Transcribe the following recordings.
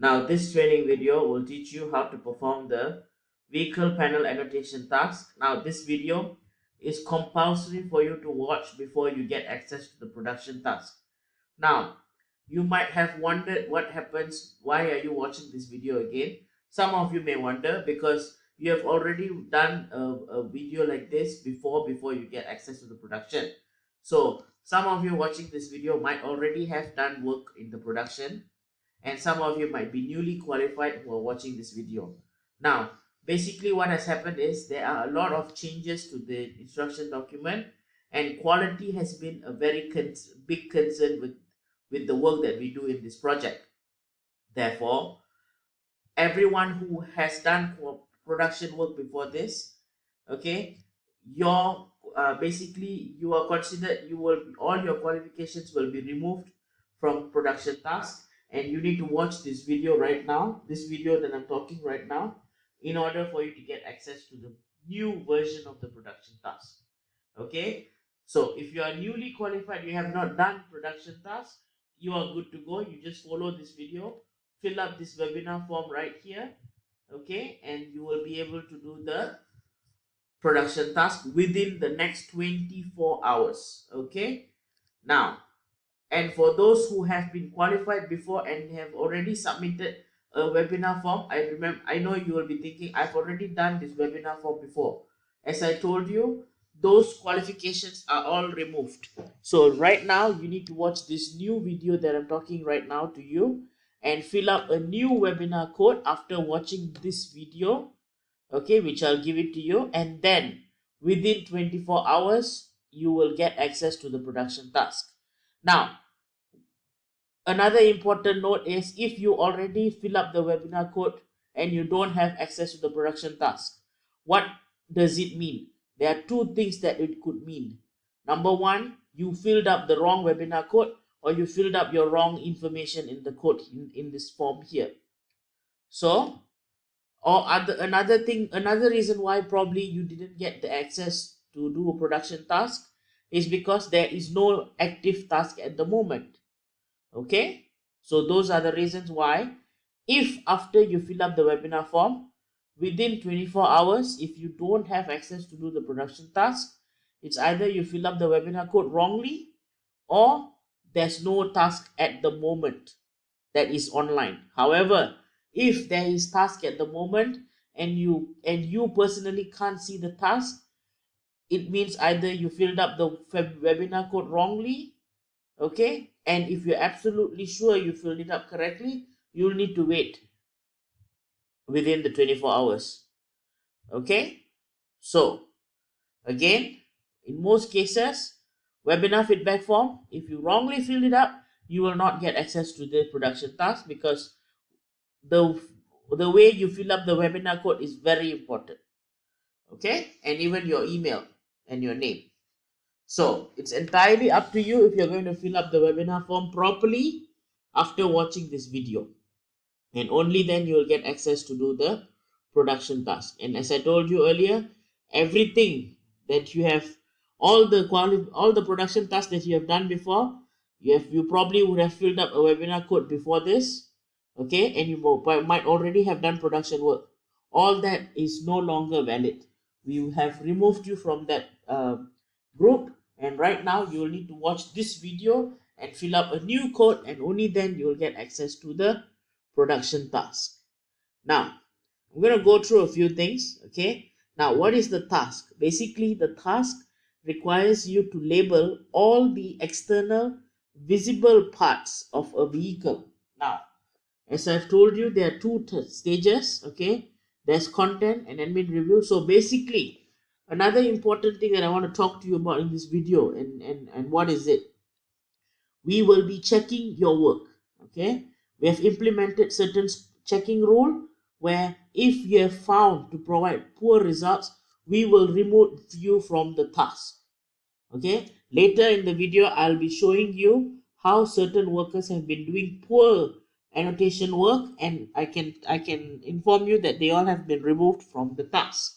Now, this training video will teach you how to perform the vehicle panel annotation task. Now, this video is compulsory for you to watch before you get access to the production task. Now, you might have wondered what happens, why are you watching this video again? Some of you may wonder because you have already done a video like this before you get access to the production. So, some of you watching this video might already have done work in the production, and some of you might be newly qualified who are watching this video. Now, basically what has happened is there are a lot of changes to the instruction document, and quality has been a very big concern with the work that we do in this project. Therefore, everyone who has done production work before this, okay, your basically you are considered, you will, all your qualifications will be removed from production task, and you need to watch this video right now, this video that I'm talking right now, in order for you to get access to the new version of the production task. Okay, so if you are newly qualified, you have not done production task, you are good to go. You just follow this video, fill up this webinar form right here, okay, and you will be able to do the production task within the next 24 hours. Okay, now, and for those who have been qualified before and have already submitted a webinar form, I know you will be thinking, I've already done this webinar form before. As I told you, those qualifications are all removed. So right now you need to watch this new video that I'm talking right now to you and fill up a new webinar code after watching this video, okay, which I'll give it to you, and then within 24 hours you will get access to the production task. Now, another important note is if you already fill up the webinar code and you don't have access to the production task, what does it mean? There are two things that it could mean. Number one, you filled up the wrong webinar code, or you filled up your wrong information in the code in this form here. So, or another reason why probably you didn't get the access to do a production task is because there is no active task at the moment. Okay, so those are the reasons why, if after you fill up the webinar form within 24 hours, if you don't have access to do the production task, it's either you fill up the webinar code wrongly, or there's no task at the moment that is online. However, if there is task at the moment and you personally can't see the task, it means either you filled up the webinar code wrongly, okay, and if you're absolutely sure you filled it up correctly, you'll need to wait within the 24 hours. Okay, so again, in most cases, webinar feedback form, if you wrongly filled it up, you will not get access to the production task, because the the way you fill up the webinar code is very important. Okay, and even your email and your name. So it's entirely up to you if you're going to fill up the webinar form properly after watching this video, and only then you will get access to do the production task. And as I told you earlier, everything that you have, all the production tasks that you have done before, you probably would have filled up a webinar code before this, okay, and you might already have done production work. All that is no longer valid. We have removed you from that group, and right now you will need to watch this video and fill up a new code, and only then you will get access to the production task. Now, I'm going to go through a few things, okay? Now, what is the task? Basically, the task requires you to label all the external visible parts of a vehicle. Now, as I've told you, there are two stages, okay? There's content and admin review. So basically, another important thing that I want to talk to you about in this video, and what is it? We will be checking your work, okay? We have implemented certain checking rule where if you have found to provide poor results, we will remove you from the task, okay? Later in the video, I'll be showing you how certain workers have been doing poor annotation work, and I can inform you that they all have been removed from the task.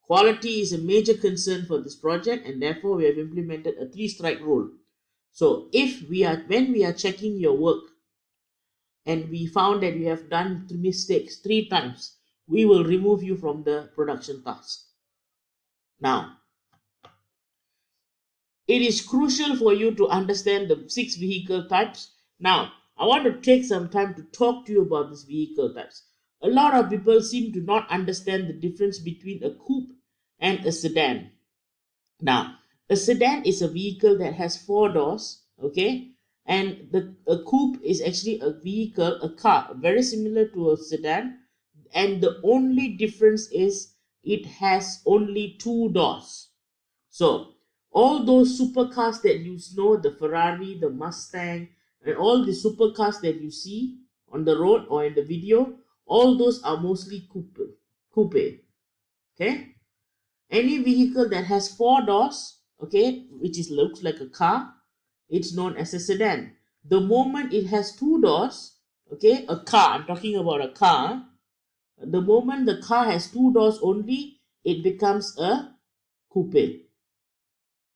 Quality is a major concern for this project, and therefore we have implemented a 3-strike rule. So if we are when we are checking your work and we found that you have done mistakes 3 times, we will remove you from the production task. Now, it is crucial for you to understand the 6 vehicle types. Now, I want to take some time to talk to you about these vehicle types. A lot of people seem to not understand the difference between a coupe and a sedan. Now, a sedan is a vehicle that has 4 doors, okay? And a coupe is actually a vehicle, a car, very similar to a sedan. And the only difference is it has only 2 doors. So, all those supercars that you know, the Ferrari, the Mustang, and all the supercars that you see on the road or in the video, all those are mostly coupe. Coupe, okay? Any vehicle that has 4 doors, okay, which is looks like a car, it's known as a sedan. The moment it has 2 doors, okay, a car, I'm talking about a car, the moment the car has 2 doors only, it becomes a coupe.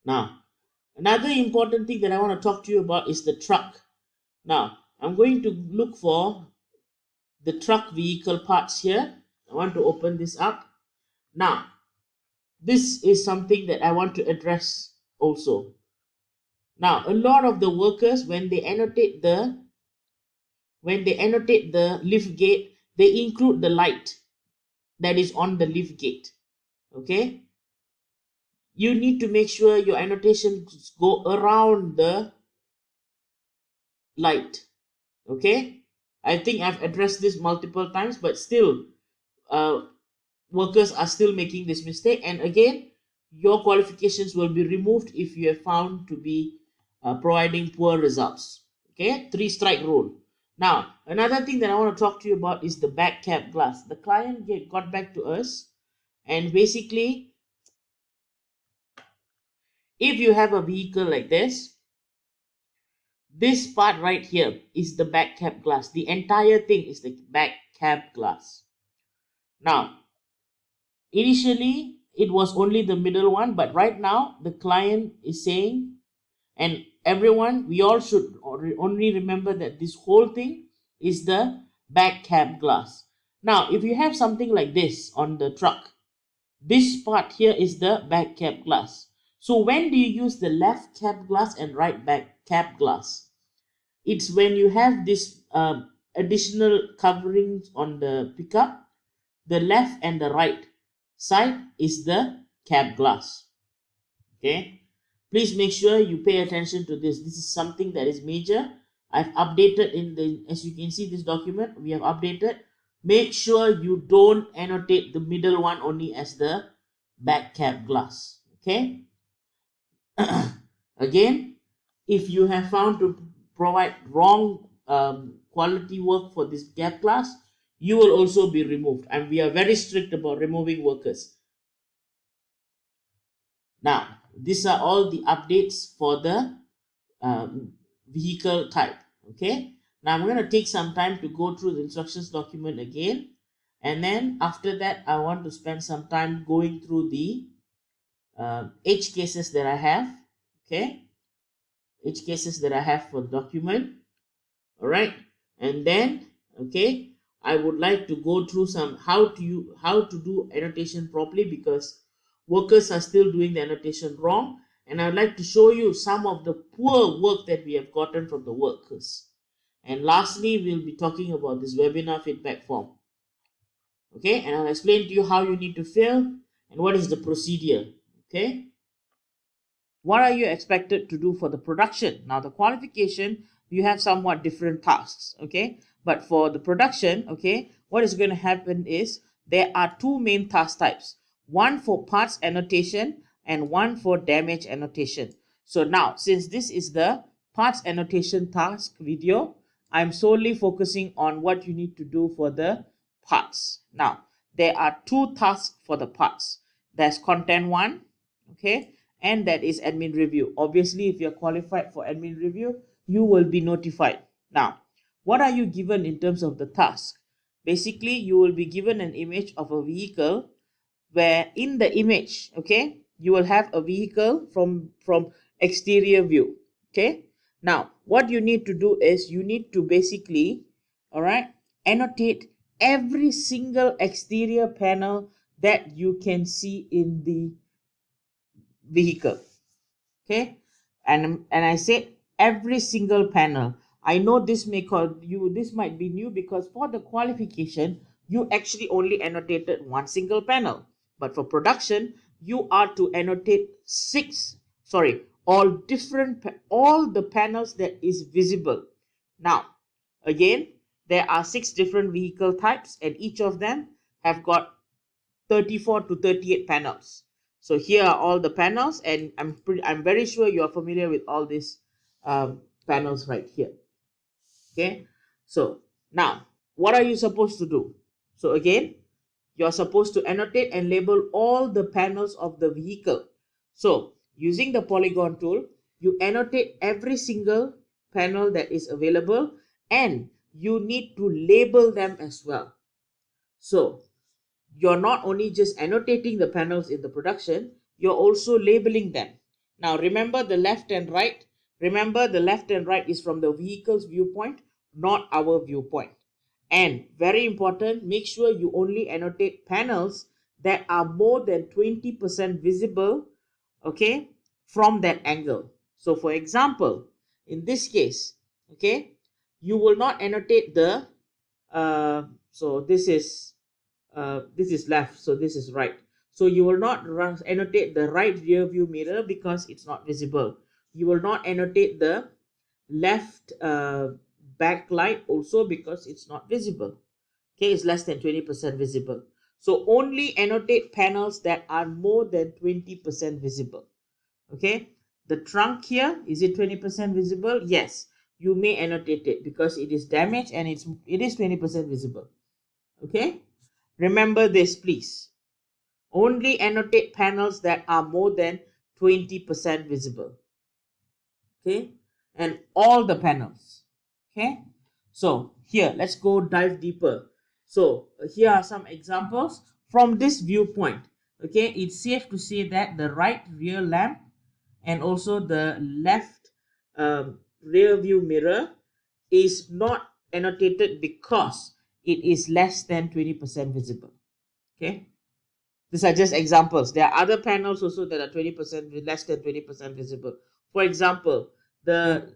Now, another important thing that I want to talk to you about is the truck. Now, I'm going to look for the truck vehicle parts here. I want to open this up. Now, this is something that I want to address also. Now, a lot of the workers, when they annotate the lift gate, they include the light that is on the lift gate. Okay, you need to make sure your annotations go around the light. Okay, I think I've addressed this multiple times, but still, uh, workers are still making this mistake. And again, your qualifications will be removed if you are found to be providing poor results. Okay, 3 strike rule. Now, another thing that I want to talk to you about is the back cap glass. The client got back to us, and basically, if you have a vehicle like this part right here is the back cap glass. The entire thing is the back cap glass. Now, initially, it was only the middle one, but right now the client is saying, and everyone, we all should only remember that this whole thing is the back cab glass. Now, if you have something like this on the truck, this part here is the back cab glass. So when do you use the left cab glass and right back cab glass? It's when you have this additional coverings on the pickup. The left and the right side is the cab glass. Okay, please make sure you pay attention to this. This is something that is major. I've updated in the, as you can see, this document we have updated. Make sure you don't annotate the middle one only as the back cab glass. Okay, again, if you have found to provide wrong quality work for this gap class, you will also be removed, and we are very strict about removing workers. Now, these are all the updates for the vehicle type. Okay, now I'm going to take some time to go through the instructions document again, and then after that I want to spend some time going through the edge cases that I have. Okay, edge cases that I have for the document. All right, and then okay, I would like to go through some how to do annotation properly, because workers are still doing the annotation wrong, and I'd like to show you some of the poor work that we have gotten from the workers. And lastly, we'll be talking about this webinar feedback form. Okay, and I'll explain to you how you need to fill and what is the procedure. Okay, what are you expected to do for the production? Now, the qualification, you have somewhat different tasks. Okay, but for the production, okay, what is going to happen is there are 2 main task types, one for parts annotation and one for damage annotation. So now, since this is the parts annotation task video, I'm solely focusing on what you need to do for the parts. Now, there are 2 tasks for the parts. There's content 1, okay, and that is admin review. Obviously, if you're qualified for admin review, you will be notified. Now, what are you given in terms of the task? Basically, you will be given an image of a vehicle, where in the image, okay, you will have a vehicle from exterior view. Okay, Now, what you need to do is you need to basically, all right, annotate every single exterior panel that you can see in the vehicle. Okay, and I said every single panel. I know this may call you, this might be new because for the qualification you actually only annotated one single panel, but for production you are to annotate all different all the panels that is visible. Now again, there are 6 different vehicle types and each of them have got 34 to 38 panels. So here are all the panels, and I'm very sure you are familiar with all these panels right here. Okay, so now what are you supposed to do? So again, you're supposed to annotate and label all the panels of the vehicle. So using the polygon tool, you annotate every single panel that is available, and you need to label them as well. So you're not only just annotating the panels in the production, you're also labeling them. Now remember the left and right. Remember the left and right is from the vehicle's viewpoint, not our viewpoint. And very important, make sure you only annotate panels that are more than 20% visible, okay, from that angle. So for example, in this case, okay, you will not annotate the so this is left, so this is right. So you will not annotate the right rear view mirror because it's not visible. You will not annotate the left backlight also because it's not visible. Okay, it's less than 20% visible. So only annotate panels that are more than 20% visible. Okay, the trunk here, is it 20% visible? Yes, you may annotate it because it is damaged and it is 20% visible. Okay, remember this please. Only annotate panels that are more than 20% visible. Okay, and all the panels. Okay, so here let's go dive deeper. So here are some examples from this viewpoint. Okay, it's safe to say that the right rear lamp and also the left rear view mirror is not annotated because it is less than 20% visible. Okay, these are just examples. There are other panels also that are 20% less than 20% visible. For example, the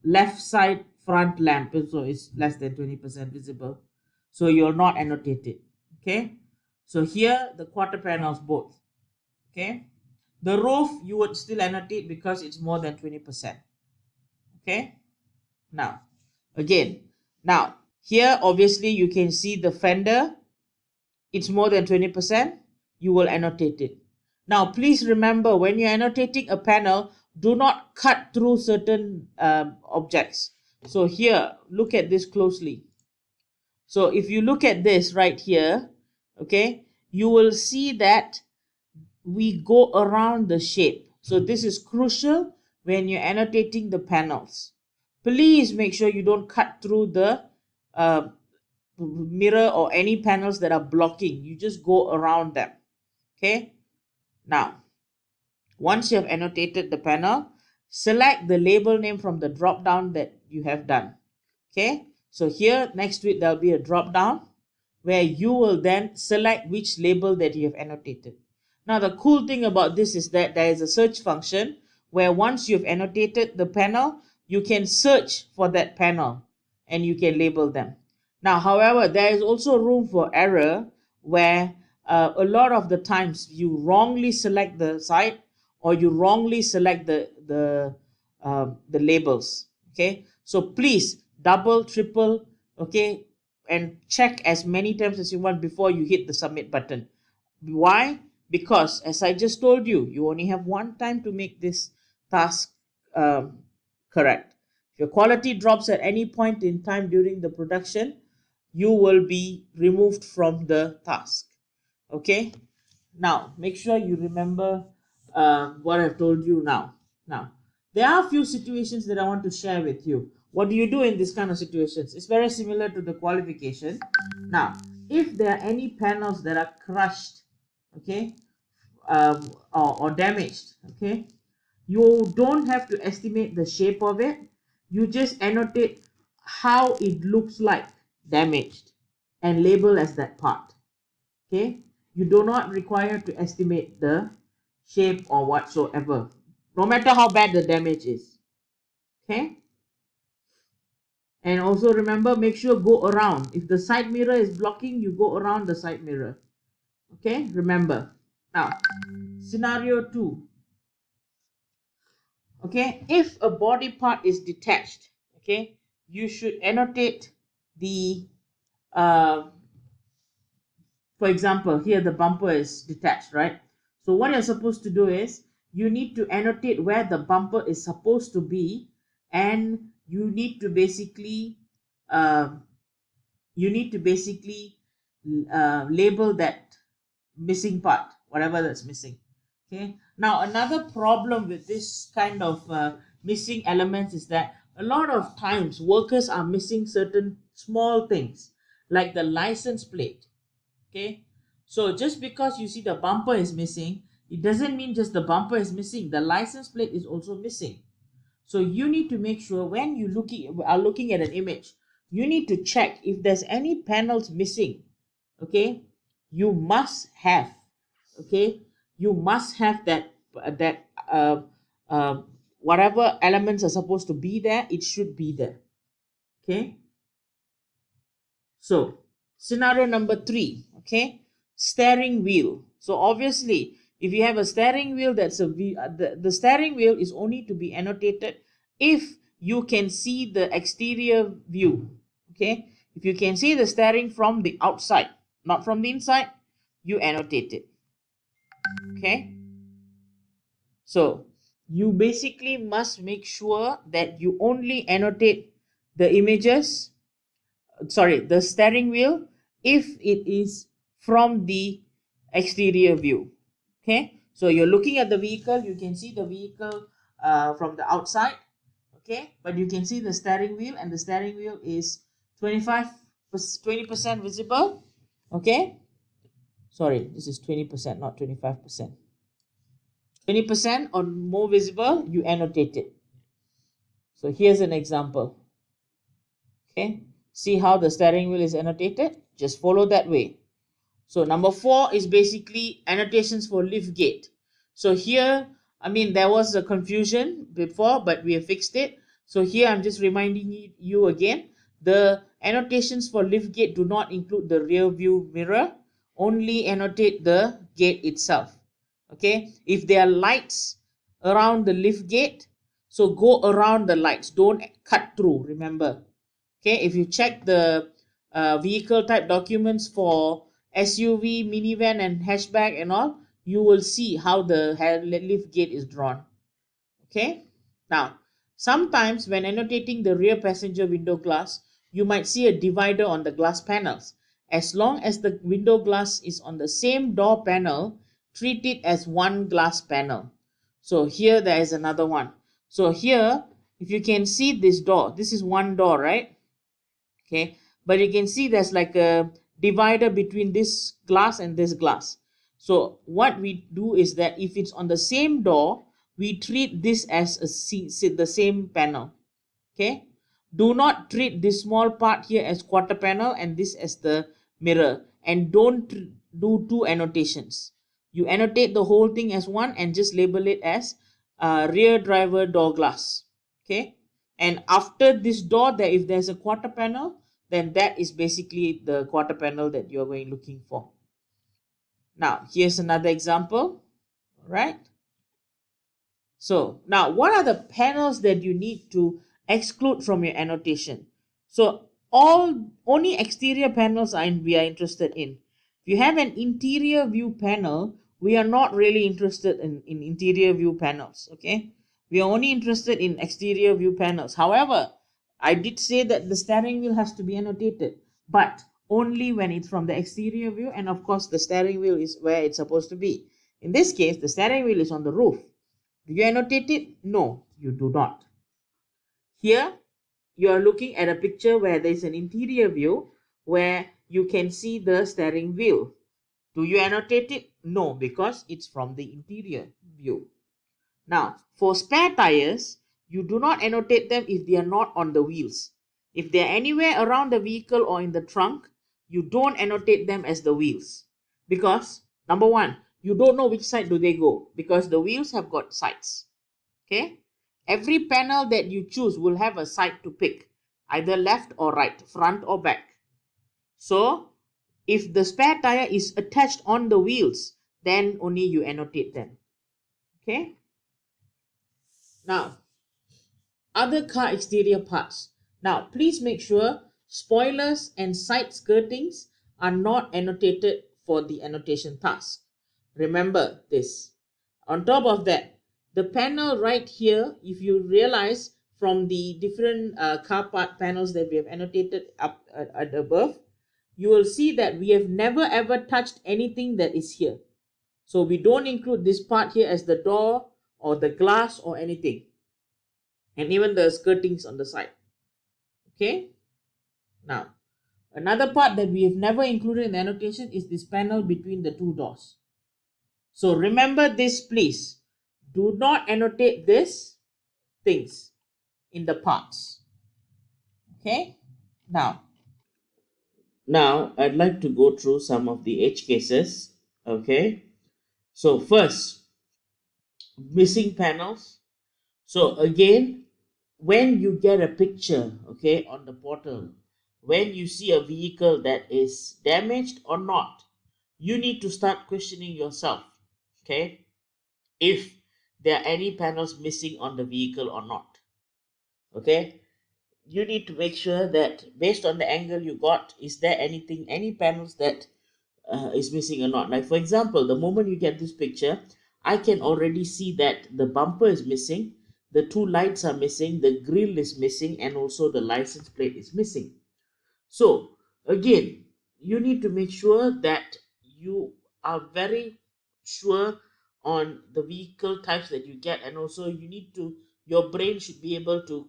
left side front lamp also is less than 20% visible, so you'll not annotate it. Okay, so here the quarter panels both. Okay, the roof you would still annotate because it's more than 20%. Okay, now again, now here obviously you can see the fender, it's more than 20%, you will annotate it. Now please remember, when you're annotating a panel, do not cut through certain objects. So here, look at this closely. So if you look at this right here, okay, you will see that we go around the shape. So this is crucial when you're annotating the panels. Please make sure you don't cut through the uh, mirror or any panels that are blocking. You just go around them. Okay, now once you have annotated the panel, select the label name from the drop down that you have done. Okay, so here next to it there'll be a drop down where you will then select which label that you have annotated. Now the cool thing about this is that there is a search function where once you've annotated the panel, you can search for that panel and you can label them. Now however, there is also room for error where a lot of the times you wrongly select the site or you wrongly select the labels. Okay, so please double, triple, okay, and check as many times as you want before you hit the submit button. Why? Because as I just told you, you only have one time to make this task correct. If your quality drops at any point in time during the production, you will be removed from the task. Okay, now make sure you remember what I've told you now. Now there are a few situations that I want to share with you. What do you do in this kind of situations? It's very similar to the qualification. Now if there are any panels that are crushed, okay, or damaged, okay, You don't have to estimate the shape of it. You just annotate how it looks like damaged and label as that part. Okay, you do not require to estimate the shape or whatsoever, no matter how bad the damage is. Okay, and also remember, make sure go around. If the side mirror is blocking, you go around the side mirror. Okay, remember. Now, scenario 2. Okay, if a body part is detached, okay, you should annotate the for example, here the bumper is detached, right? So what you're supposed to do is you need to annotate where the bumper is supposed to be, and you need to basically uh, label that missing part, whatever that's missing. Okay, now another problem with this kind of missing elements is that a lot of times workers are missing certain small things like the license plate. Okay, so just because you see the bumper is missing, it doesn't mean just the bumper is missing, the license plate is also missing. So you need to make sure when you are looking at an image, you need to check if there's any panels missing. Okay, you must have, okay, you must have that whatever elements are supposed to be there, it should be there. Okay, so scenario number 3, okay, steering wheel. So obviously, if you have a steering wheel, the steering wheel is only to be annotated if you can see the exterior view. Okay, if you can see the steering from the outside, not from the inside, you annotate it. Okay, so you basically must make sure that you only annotate the images, sorry, the steering wheel, if it is from the exterior view. Okay, so you're looking at the vehicle, you can see the vehicle from the outside. Okay, but you can see the steering wheel, and the steering wheel is 20% visible. Okay, sorry, this is 20%, not 25%. 20% or more visible, you annotate it. So here's an example. Okay, see how the steering wheel is annotated? Just follow that way. So number 4 is basically annotations for lift gate. So here, I mean, there was a confusion before, but we have fixed it. So here I'm just reminding you again, the annotations for lift gate do not include the rear view mirror, only annotate the gate itself. Okay, if there are lights around the lift gate, so go around the lights, don't cut through, remember. Okay, if you check the vehicle type documents for SUV, minivan, and hatchback and all, you will see how the lift gate is drawn. Okay, now sometimes when annotating the rear passenger window glass, you might see a divider on the glass panels. As long as the window glass is on the same door panel, treat it as one glass panel. So here there is another one. So here, if you can see this door, this is one door, right? Okay, but you can see there's like a divider between this glass and this glass. So what we do is that if it's on the same door, we treat this as the same panel. Okay, do not treat this small part here as quarter panel and this as the mirror, and don't do two annotations. You annotate the whole thing as one and just label it as rear driver door glass. Okay, and after this door, there, if there's a quarter panel, then that is basically the quarter panel that you're going looking for. Now here's another example. All right, so now what are the panels that you need to exclude from your annotation? So only exterior panels we are interested in. If you have an interior view panel, we are not really interested in interior view panels. Okay, we are only interested in exterior view panels. However, I did say that the steering wheel has to be annotated, but only when it's from the exterior view, and of course the steering wheel is where it's supposed to be. In this case, the steering wheel is on the roof. Do you annotate it? No, you do not. Here, you are looking at a picture where there is an interior view where you can see the steering wheel. Do you annotate it? No, because it's from the interior view. Now, for spare tires, you do not annotate them if they are not on the wheels. If they are anywhere around the vehicle or in the trunk, you don't annotate them as the wheels. Because, number one, you don't know which side do they go because the wheels have got sides. Okay? Every panel that you choose will have a side to pick, either left or right, front or back. So, if the spare tire is attached on the wheels, then only you annotate them. Okay? Now, other car exterior parts. Now, please make sure spoilers and side skirtings are not annotated for the annotation task. Remember this. On top of that, the panel right here, if you realize from the different car part panels that we have annotated up at above, you will see that we have never ever touched anything that is here. So we don't include this part here as the door or the glass or anything, and even the skirtings on the side. Okay, now another part that we have never included in the annotation is this panel between the two doors. So remember this, please. Do not annotate these things in the parts. Okay, now I'd like to go through some of the edge cases. Okay, so first, missing panels. So again, when you get a picture, okay, on the portal, when you see a vehicle that is damaged or not, you need to start questioning yourself, okay, if there are any panels missing on the vehicle or not. Okay, you need to make sure that based on the angle you got, is there anything, any panels that is missing or not. Like for example, the moment you get this picture, I can already see that the bumper is missing, the two lights are missing, the grill is missing, and also the license plate is missing. So again, you need to make sure that you are very sure on the vehicle types that you get, and also you need to, your brain should be able to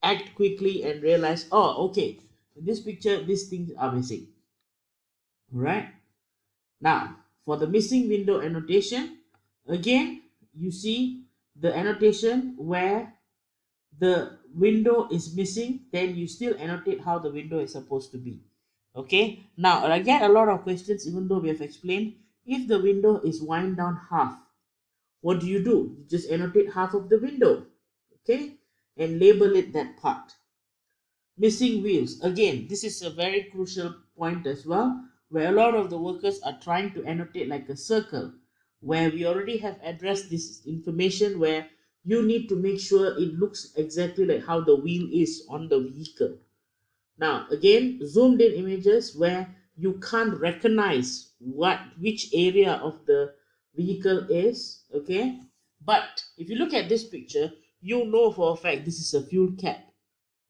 act quickly and realize, oh, okay, in this picture these things are missing. All right. Now, for the missing window annotation, again, you see the annotation where the window is missing, then you still annotate how the window is supposed to be. Okay, now I get a lot of questions, even though we have explained. If the window is wind down half, what do? You just annotate half of the window, okay, and label it that part. Missing wheels, again, this is a very crucial point as well, where a lot of the workers are trying to annotate like a circle, where we already have addressed this information, where you need to make sure it looks exactly like how the wheel is on the vehicle. Now again, zoomed in images where you can't recognize which area of the vehicle is, okay, but if you look at this picture, you know for a fact this is a fuel cap.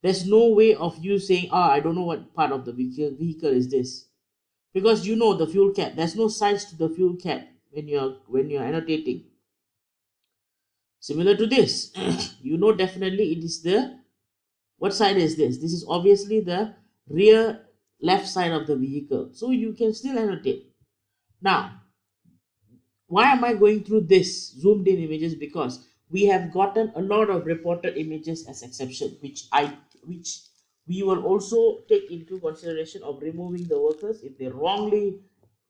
There's no way of you saying, oh, I don't know what part of the vehicle is this, because you know the fuel cap. There's no size to the fuel cap when you're annotating. Similar to this, you know definitely it is the, what side is this? This is obviously the rear left side of the vehicle, so you can still annotate. Now, why am I going through this zoomed in images? Because we have gotten a lot of reported images as exception, which we will also take into consideration of removing the workers if they wrongly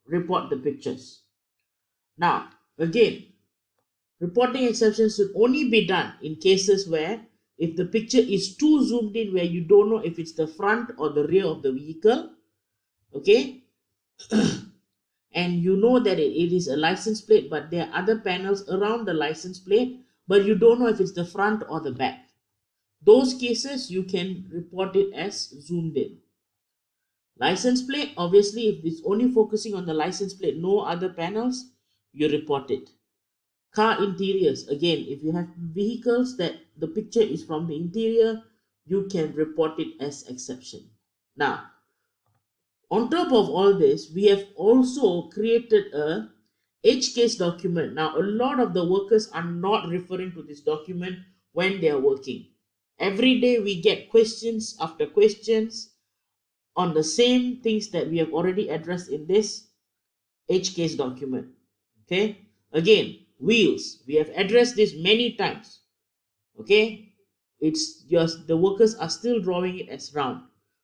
report the pictures. Now again, reporting exceptions should only be done in cases where if the picture is too zoomed in, where you don't know if it's the front or the rear of the vehicle, okay, and you know that it is a license plate, but there are other panels around the license plate, but you don't know if it's the front or the back. Those cases you can report it as zoomed in. License plate, obviously, if it's only focusing on the license plate, no other panels, you report it. Car interiors, again, if you have vehicles that the picture is from the interior, you can report it as exception. Now, on top of all this, we have also created a edge case document. Now, a lot of the workers are not referring to this document when they are working. Every day we get questions after questions on the same things that we have already addressed in this edge case document. Okay, again, Wheels, we have addressed this many times. Okay, it's just the workers are still drawing it as round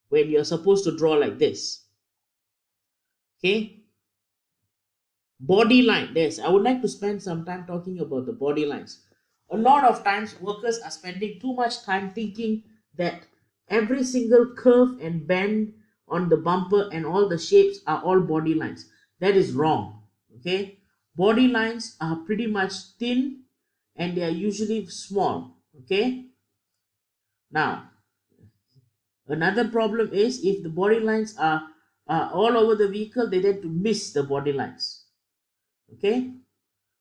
when you're supposed to draw like this. Okay, body line. Yes, I would like to spend some time talking about the body lines. A lot of times workers are spending too much time thinking that every single curve and bend on the bumper and all the shapes are all body lines. That is wrong. Okay, body lines are pretty much thin and they are usually small. Okay, now another problem is if the body lines are all over the vehicle, they tend to miss the body lines. Okay,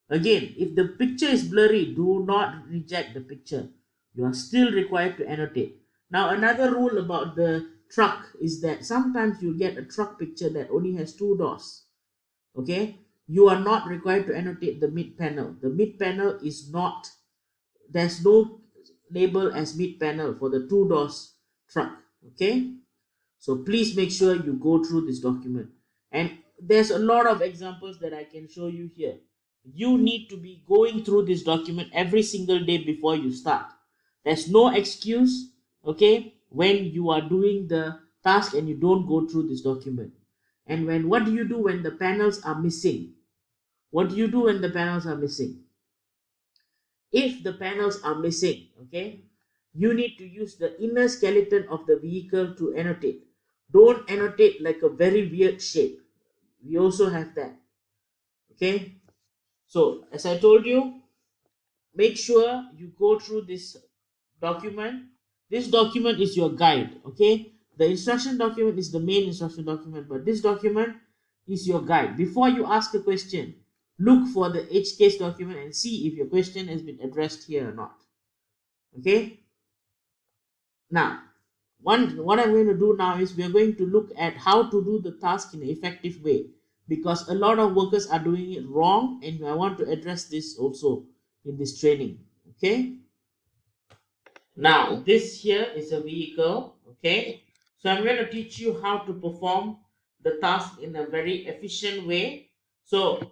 again, if the picture is blurry, do not reject the picture. You are still required to annotate. Now, another rule about the truck is that sometimes you get a truck picture that only has two doors. Okay, you are not required to annotate the mid panel. The mid panel is not, there's no label as mid panel for the two doors truck. Okay, so please make sure you go through this document. And there's a lot of examples that I can show you here. You need to be going through this document every single day before you start. There's no excuse, okay, when you are doing the task and you don't go through this document. And what do you do when the panels are missing? What do you do when the panels are missing? If the panels are missing, okay, you need to use the inner skeleton of the vehicle to annotate. Don't annotate like a very weird shape. We also have that. Okay, so as I told you, make sure you go through this document. This document is your guide. Okay, the instruction document is the main instruction document, but this document is your guide. Before you ask a question, look for the edge case document and see if your question has been addressed here or not. Okay, now what I'm going to do now is we are going to look at how to do the task in an effective way, because a lot of workers are doing it wrong and I want to address this also in this training. Okay, now this here is a vehicle. Okay, so I'm going to teach you how to perform the task in a very efficient way. So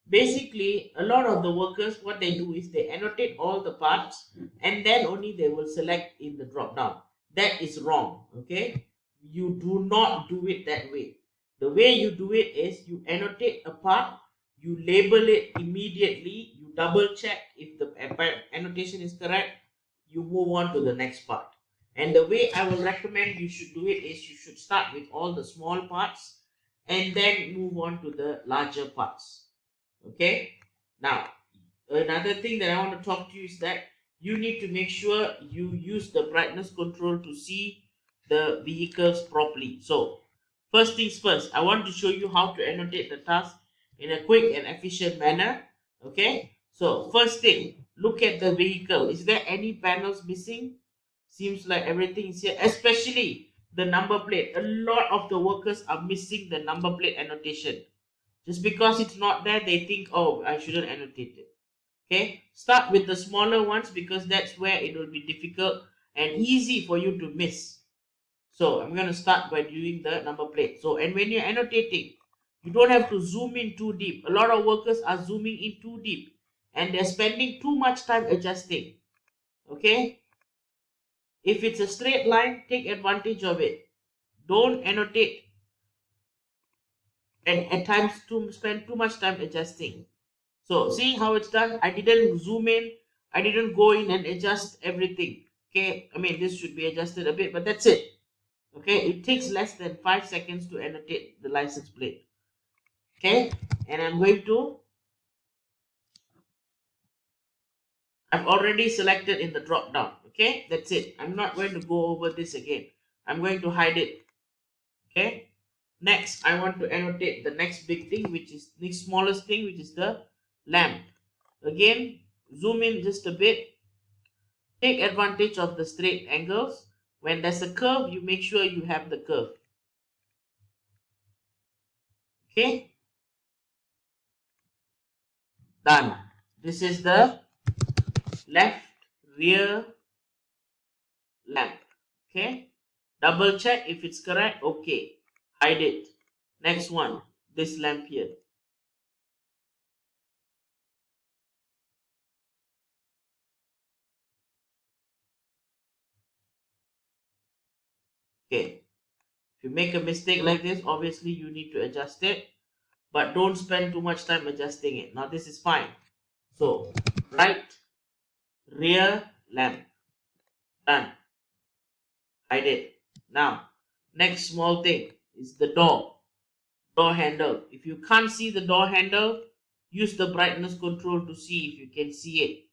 basically a lot of the workers, what they do is they annotate all the parts and then only they will select in the drop down. That is wrong. Okay, you do not do it that way. The way you do it is you annotate a part, you label it immediately, you double check if the annotation is correct, you move on to the next part. And the way I will recommend you should do it is you should start with all the small parts and then move on to the larger parts. Okay, now another thing that I want to talk to you is that you need to make sure you use the brightness control to see the vehicles properly. So first things first, I want to show you how to annotate the task in a quick and efficient manner. Okay, so first thing, look at the vehicle. Is there any panels missing? Seems like everything is here, especially the number plate. A lot of the workers are missing the number plate annotation. Just because it's not there, they think, oh, I shouldn't annotate it. Okay, start with the smaller ones because that's where it will be difficult and easy for you to miss. So I'm going to start by doing the number plate. So, and when you're annotating, you don't have to zoom in too deep. A lot of workers are zooming in too deep and they're spending too much time adjusting. Okay, if it's a straight line, take advantage of it. Don't annotate and at times to spend too much time adjusting. So see how it's done. I didn't zoom in. I didn't go in and adjust everything. Okay, I mean this should be adjusted a bit, but that's it. Okay, it takes less than 5 seconds to annotate the license plate. Okay, and I've already selected in the drop down. Okay, that's it. I'm not going to go over this again. I'm going to hide it. Okay, next I want to annotate the next big thing, which is next smallest thing, which is the lamp. Again, zoom in just a bit. Take advantage of the straight angles. When there's a curve, you make sure you have the curve. Okay, done. This is the left rear lamp. Okay, double check if it's correct. Okay, hide it. Next one, this lamp here. Okay. If you make a mistake like this, obviously you need to adjust it, but don't spend too much time adjusting it. Now this is fine. So right rear lamp, done. Hide it. Now next small thing is the door handle. If you can't see the door handle, use the brightness control to see if you can see it.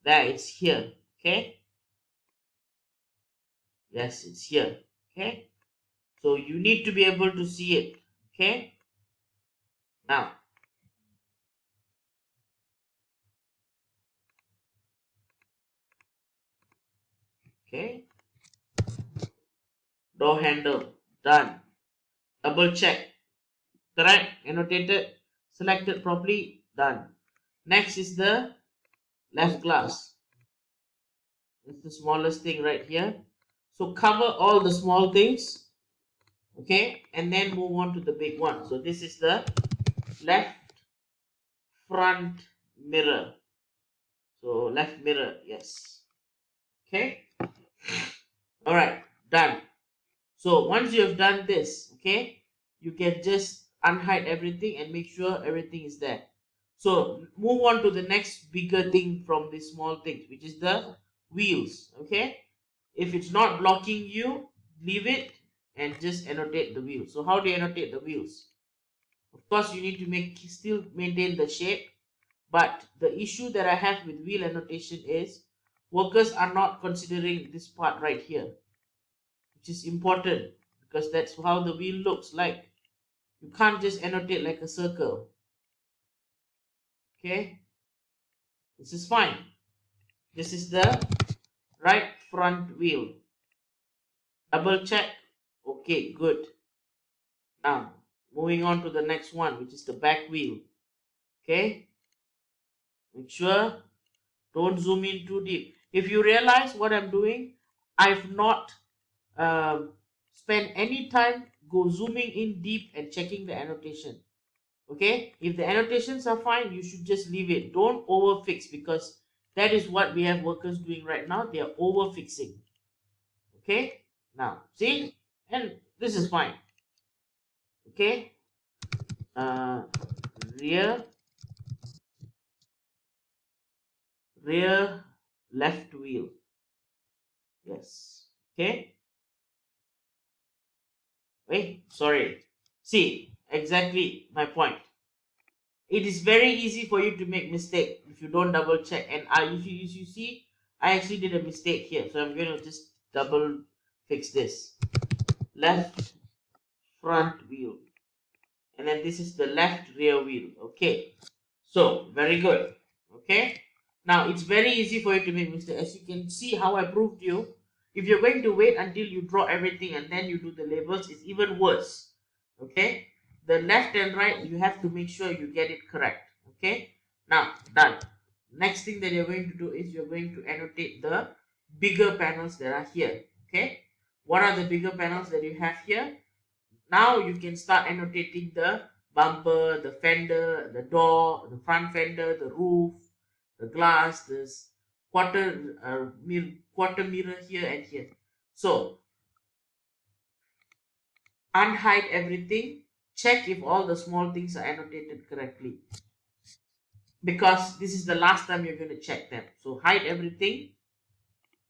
There, it's here. Okay. Yes, it's here. Okay. So you need to be able to see it. Okay. Now, okay. Door handle, done. Double check. Correct. Annotated. Selected properly. Done. Next is the left glass. It's the smallest thing right here. So cover all the small things. Okay. And then move on to the big one. So this is the left front mirror. So left mirror. Yes. Okay. All right. Done. So once you have done this, okay, you can just unhide everything and make sure everything is there. So move on to the next bigger thing from the small things, which is the wheels. Okay, if it's not blocking you, leave it and just annotate the wheels. So how do you annotate the wheels? Of course, you need to still maintain the shape, but the issue that I have with wheel annotation is workers are not considering this part right here, which is important because that's how the wheel looks like. You can't just annotate like a circle. Okay, this is fine. This is the right front wheel. Double check. Okay, good. Now moving on to the next one, which is the back wheel. Okay, make sure don't zoom in too deep. If you realize what I'm doing, I've not spent any time go zooming in deep and checking the annotation. Okay, if the annotations are fine, you should just leave it. Don't overfix, because that is what we have workers doing right now. They are overfixing. Okay, now see, and this is fine. Okay, uh rear rear left wheel. Yes. Okay, wait, sorry. See, exactly my point. It is very easy for you to make mistake if you don't double check. And if you see, I actually did a mistake here, so I'm going to just double fix this. Left front wheel, and then this is the left rear wheel. Okay, so very good. Okay, now it's very easy for you to make mistake, as you can see how I proved you. If you're going to wait until you draw everything and then you do the labels, it's even worse. Okay, the left and right, you have to make sure you get it correct. Okay, now done. Next thing that you're going to do is you're going to annotate the bigger panels that are here. Okay, what are the bigger panels that you have here? Now you can start annotating the bumper, the fender, the door, the front fender, the roof, the glass, this quarter mirror here and here. So unhide everything. Check if all the small things are annotated correctly, because this is the last time you're going to check them. So hide everything.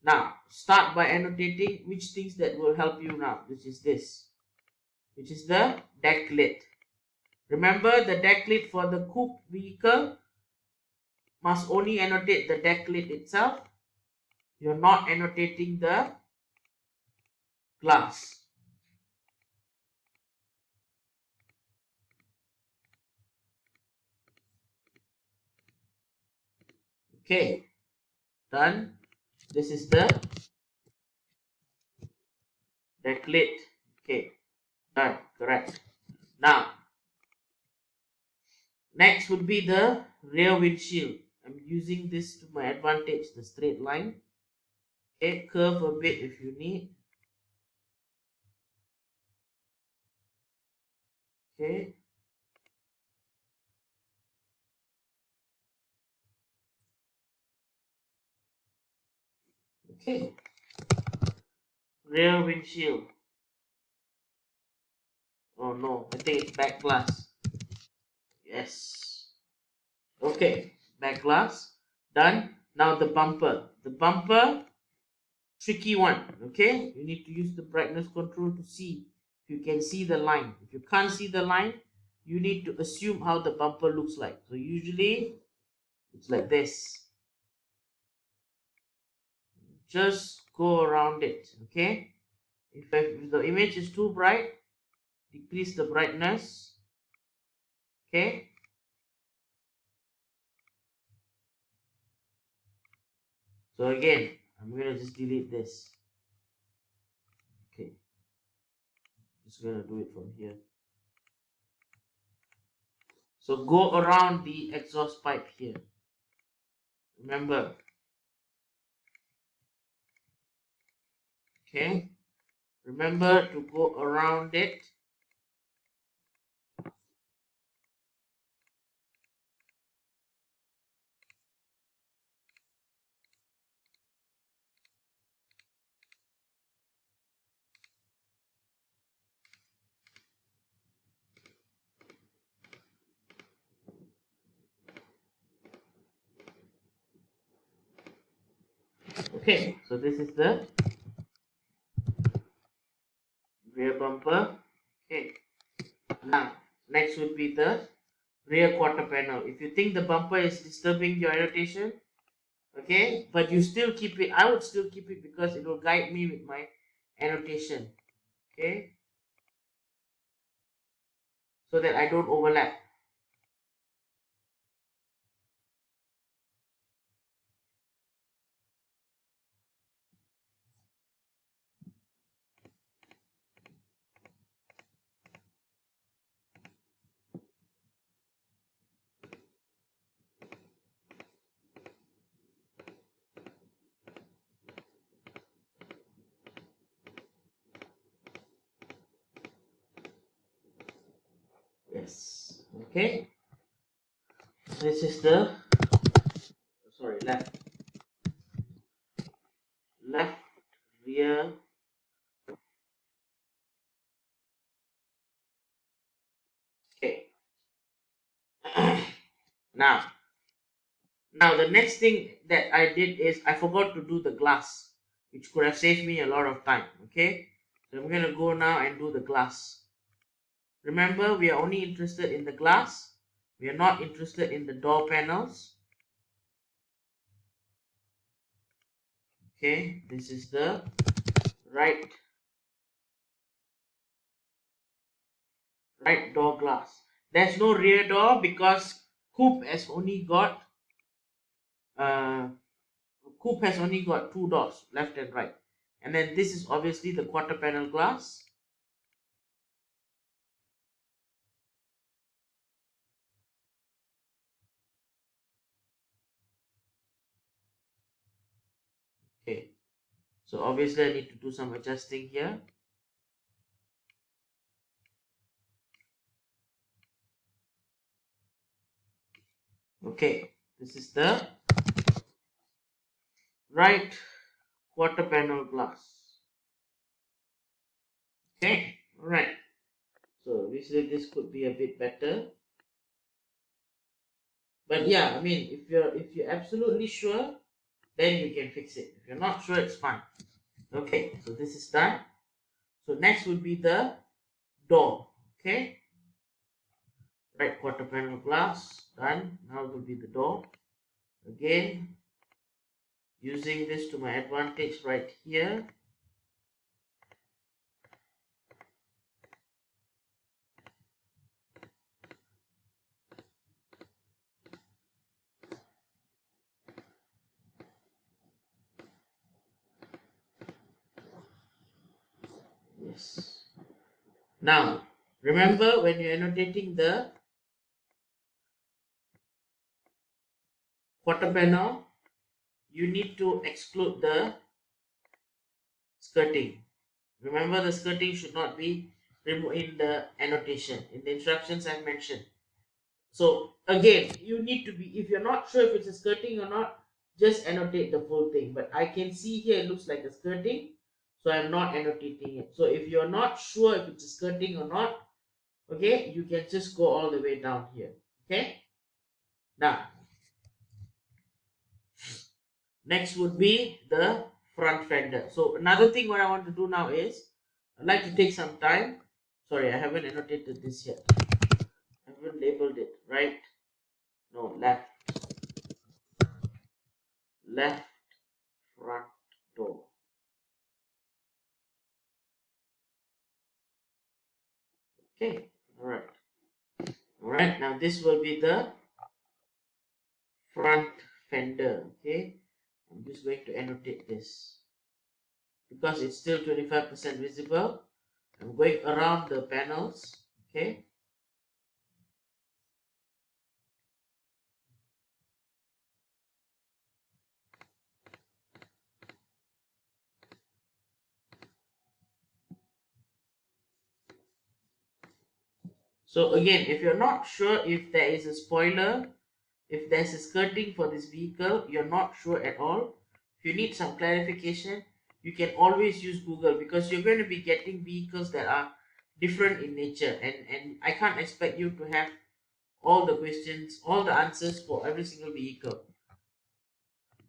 Now start by annotating which things that will help you now. Which is the deck lid. Remember, the deck lid for the coupe vehicle must only annotate the deck lid itself. You're not annotating the glass. Okay, done. This is the deck lid. Okay, done. Correct. Now, next would be the rear windshield. I'm using this to my advantage, the straight line. Okay, curve a bit if you need. Okay, okay. Rear windshield. Oh no, I think it's back glass. Yes. Okay, back glass. Done. Now the bumper. The bumper, tricky one. Okay, you need to use the brightness control to see if you can see the line. If you can't see the line, you need to assume how the bumper looks like. So usually it's like this. Just go around it. Okay. If the image is too bright, decrease the brightness. Okay. So again, I'm gonna just delete this. Okay, just gonna do it from here. So go around the exhaust pipe here. Remember, okay? Remember to go around it. Okay, so this is the rear bumper. Okay, now next would be the rear quarter panel. If you think the bumper is disturbing your annotation, okay, but you still keep it, I would still keep it because it will guide me with my annotation. Okay, so that I don't overlap. Yes. Okay. This is the left rear. Okay. now now the next thing that I did is I forgot to do the glass, which could have saved me a lot of time. Okay. So I'm gonna go now and do the glass. Remember, we are only interested in the glass. We are not interested in the door panels. Okay. This is the right door glass. There's no rear door because coupe has only got uh coupe has only got two doors, left and right. And then this is obviously the quarter panel glass. Okay, so obviously I need to do some adjusting here. Okay, this is the right quarter panel glass. Okay, all right. So obviously this could be a bit better, but yeah, I mean, if you're absolutely sure, then you can fix it. If you're not sure, it's fine. Okay, so this is done. So next would be the door. Okay, right quarter panel glass done. Now it will be the door. Again, using this to my advantage right here. Yes. Now, remember when you're annotating the quarter panel, you need to exclude the skirting. Remember, the skirting should not be removed in the annotation. In the instructions I mentioned. So again, you need to be, if you're not sure if it's a skirting or not, just annotate the full thing. But I can see here it looks like a skirting, so I'm not annotating it. So if you're not sure if it's a skirting or not, Okay, you can just go all the way down here. Okay, now next would be the front fender. So another thing what I want to do now is I'd like to take some time. Sorry, I haven't annotated this yet. I haven't labeled it. Right? No, left, left front door. Okay, all right. All right, now this will be the front fender. Okay, I'm just going to annotate this because it's still 25% visible. I'm going around the panels. Okay, so again, if you're not sure if there is a spoiler, if there's a skirting for this vehicle, you're not sure at all, if you need some clarification, you can always use Google, because you're going to be getting vehicles that are different in nature, and I can't expect you to have all the questions, all the answers for every single vehicle.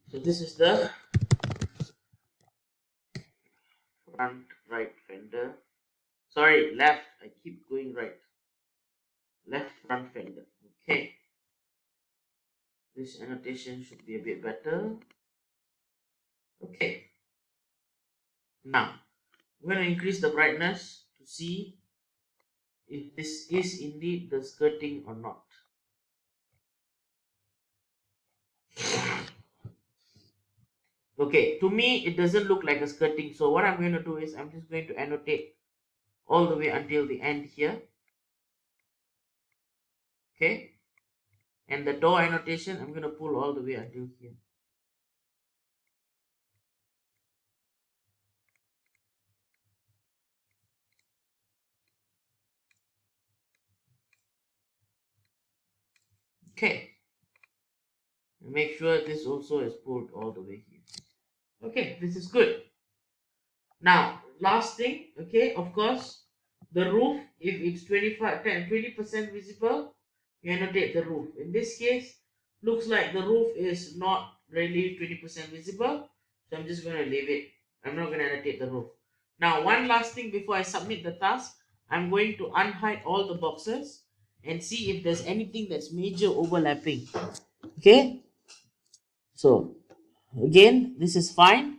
So this is the front right fender. Sorry, left. I keep going right. Left front fender. Okay. This annotation should be a bit better. Okay. Now, I'm going to increase the brightness to see if this is indeed the skirting or not. Okay, to me it doesn't look like a skirting. So what I'm going to do is I'm just going to annotate all the way until the end here. Okay. And the door annotation, I'm going to pull all the way until here. Okay. Make sure this also is pulled all the way here. Okay, this is good. Now, last thing, okay, of course, the roof, if it's 25, 10, 20% visible, you annotate the roof. In this case, looks like the roof is not really 20% visible, so I'm just going to leave it. I'm not going to annotate the roof. Now, one last thing before I submit the task, I'm going to unhide all the boxes and see if there's anything that's major overlapping. Okay, so again, this is fine.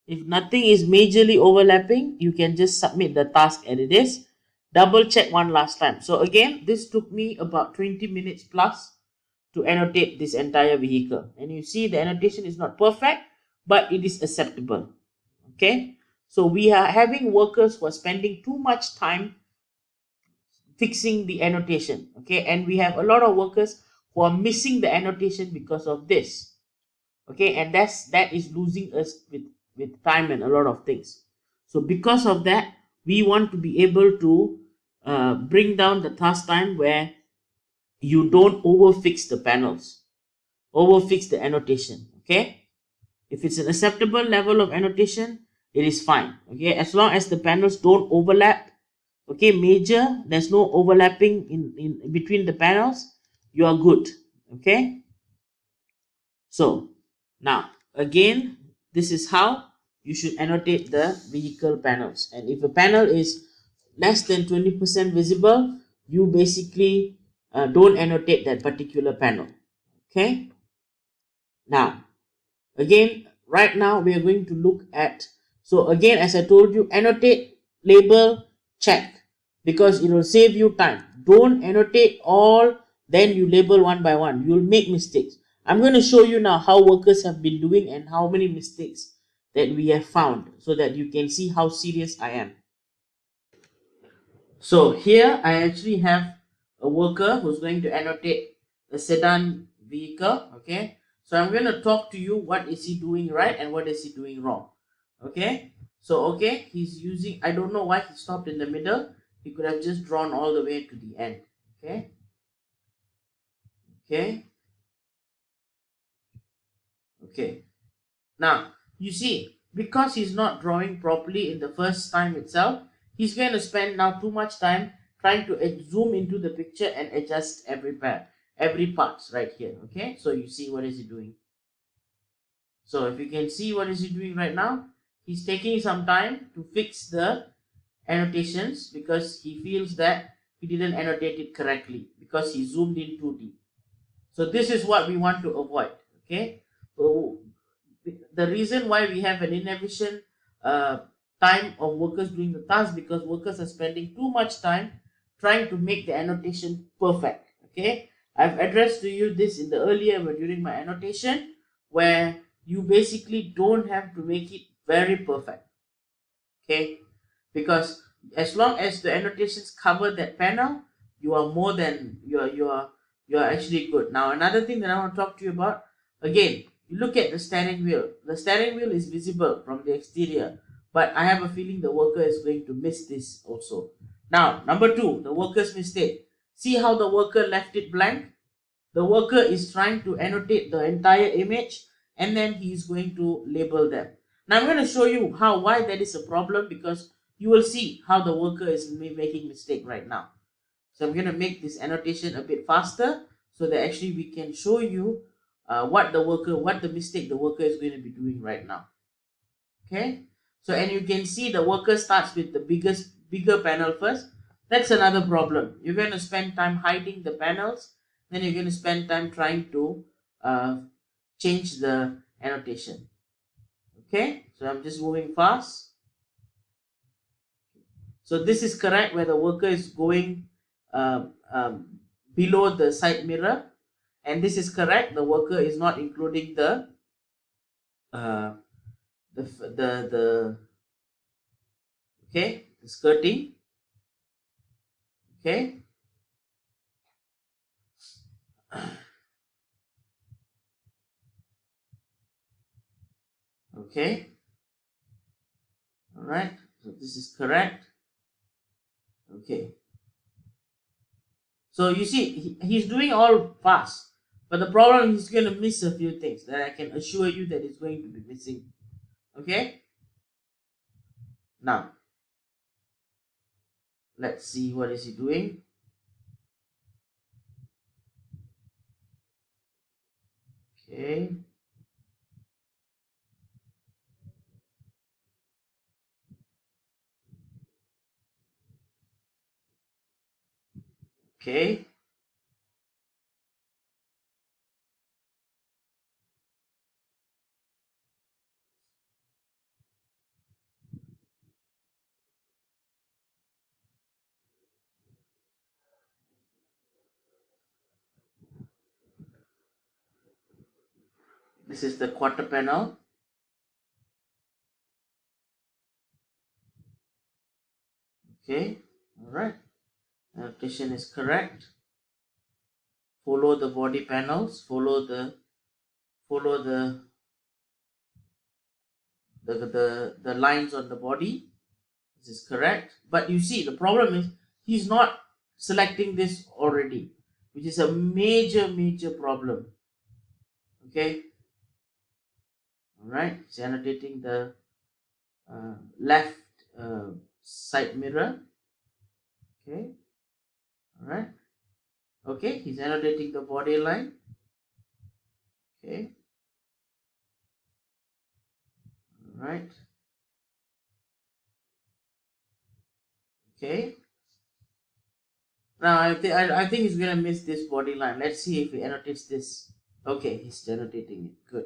If nothing is majorly overlapping, you can just submit the task as it is. Double check one last time. So again, this took me about 20 minutes plus to annotate this entire vehicle. And you see the annotation is not perfect, but it is acceptable. Okay. So we are having workers who are spending too much time fixing the annotation. Okay. And we have a lot of workers who are missing the annotation because of this. Okay, and that is losing us with time and a lot of things. So because of that, we want to be able to bring down the task time where you don't overfix the panels, overfix the annotation. Okay, if it's an acceptable level of annotation, it is fine. Okay, as long as the panels don't overlap. Okay, major, there's no overlapping in between the panels, you are good. Okay, so now again, this is how you should annotate the vehicle panels. And if a panel is less than 20% visible, you basically don't annotate that particular panel. Okay. Now, again, right now we are going to look at, so again, as I told you, annotate, label, check, because it will save you time. Don't annotate all, then you label one by one. You'll make mistakes. I'm going to show you now how workers have been doing and how many mistakes that we have found, so that you can see how serious I am. So here I actually have a worker who's going to annotate a sedan vehicle. Okay. So I'm going to talk to you what is he doing right and what is he doing wrong. Okay. So okay, he's using, I don't know why he stopped in the middle. He could have just drawn all the way to the end. Okay. Okay. Okay. Now, you see, because he's not drawing properly in the first time itself, he's going to spend now too much time trying to zoom into the picture and adjust every parts right here. Okay, so you see what is he doing. So if you can see what is he doing right now, he's taking some time to fix the annotations because he feels that he didn't annotate it correctly because he zoomed in too deep. So this is what we want to avoid. Okay, so the reason why we have an inefficient uh, time of workers doing the task, because workers are spending too much time trying to make the annotation perfect. Okay, I've addressed to you this in the earlier during my annotation, where you basically don't have to make it very perfect. Okay, because as long as the annotations cover that panel, you are more than you are actually good. Now another thing that I want to talk to you about, again, you look at the steering wheel. The steering wheel is visible from the exterior, but I have a feeling the worker is going to miss this also. Now number two, the worker's mistake. See how the worker left it blank? The worker is trying to annotate the entire image, and then he is going to label them. Now I'm going to show you why that is a problem, because you will see how the worker is making mistake right now. So I'm going to make this annotation a bit faster so that actually we can show you what the mistake the worker is going to be doing right now. Okay, so and you can see the worker starts with the bigger panel first. That's another problem. You're going to spend time hiding the panels, then you're going to spend time trying to uh, change the annotation. Okay, so I'm just moving fast. So this is correct, where the worker is going below the side mirror, and this is correct, the worker is not including uh, the okay, the skirting. Okay, okay, all right, so this is correct. Okay, so you see he's doing all fast, but the problem, he's going to miss a few things that I can assure you that he's going to be missing. Okay, now let's see what is he doing. Okay, okay, this is the quarter panel. Okay, all right, annotation is correct. Follow the body panels, follow the lines on the body. This is correct, but you see the problem is he's not selecting this already, which is a major problem. Okay, all right, he's annotating the left side mirror. Okay, all right, okay, he's annotating the body line. Okay, all right, okay. Now I think he's gonna miss this body line. Let's see if he annotates this. Okay, he's annotating it. Good.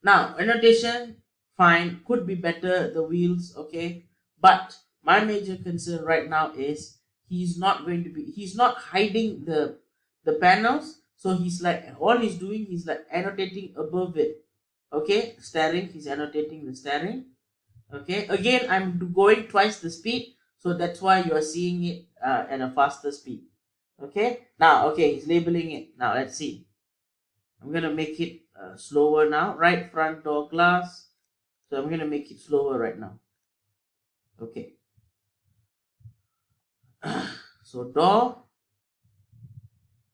Now annotation, fine, could be better. The wheels, okay, but my major concern right now is he's not hiding the panels. So he's like, all he's doing, he's like annotating above it. Okay, steering, he's annotating the steering. Okay, again I'm going twice the speed, so that's why you are seeing it at a faster speed. Okay, now, okay, he's labeling it. Now let's see, I'm gonna make it slower now. Right front door glass, so I'm gonna make it slower right now. Okay, so door,